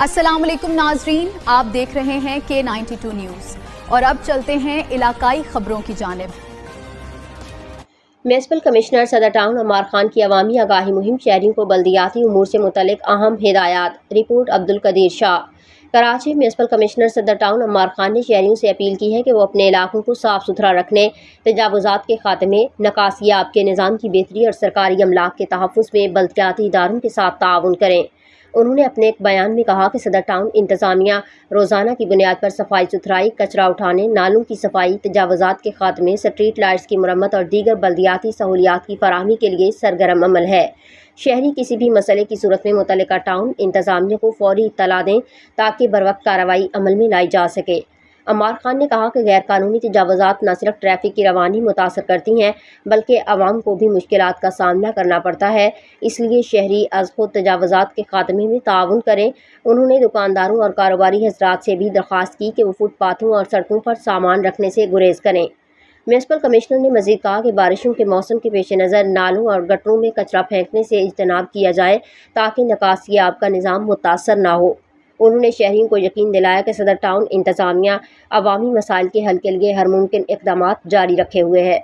अस्सलाम वालेकुम नाजरीन, आप देख रहे हैं K92 न्यूज़ और अब चलते हैं इलाकाई खबरों की जानिब। Municipal commissioner Saddar town Ammar Khan की अवामी आगाही मुहिम शहरियों को बल्दियाती उमूर से मुतल्लिक अहम हिदायत। Report Abdul Qadeer Shah. Karachi municipal commissioner Saddar town Ammar Khan ने शहरियों से अपील की है कि वो अपने इलाकों को साफ सुथरा रखने, तजावुज़ात के खात्मे, नकासियाब के निज़ाम की बेहतरी और सरकारी अमलाक के तहफ़्फ़ुज़ में बल्दियाती इदारों के साथ ताउन करें। उन्होंने अपने एक बयान में कहा कि सदर टाउन इंतज़ामिया रोज़ाना की बुनियाद पर सफाई सुथराई, कचरा उठाने, नालों की सफाई, तजावुज़ात के खात्मे, स्ट्रीट लाइट्स की मरम्मत और दीगर बल्दियाती सहूलियात की फराहमी के लिए सरगर्म अमल है। शहरी किसी भी मसले की सूरत में मुतल्लिका टाउन इंतज़ामिया को फौरी इत्तला दें ताकि बरवक्त कार्रवाई अमल में लाई जा सके। अमार खान ने कहा कि गैर कानूनी तजावुज़ात न सिर्फ ट्रैफिक की रवानी मुतासर करती हैं बल्कि आवाम को भी मुश्किलात का सामना करना पड़ता है, इसलिए शहरी अज़ खुद तजावुज़ात के खात्मे में ताउन करें। उन्होंने दुकानदारों और कारोबारी हज़रात से भी दरख्वास्त की कि वो फुटपाथों और सड़कों पर सामान रखने से गुरेज करें। म्युनिसिपल कमिश्नर ने मज़ीद कहा कि बारिशों के मौसम के पेश नज़र नालों और गटरों में कचरा फेंकने से इज्तनाब किया जाए ताकि निकासियाब का निज़ाम मुतासर न हो। उन्होंने शहरियों को यकीन दिलाया कि सदर टाउन इंतज़ामिया अवामी मसाइल के हल के लिए हर मुमकिन इक़दामात जारी रखे हुए है।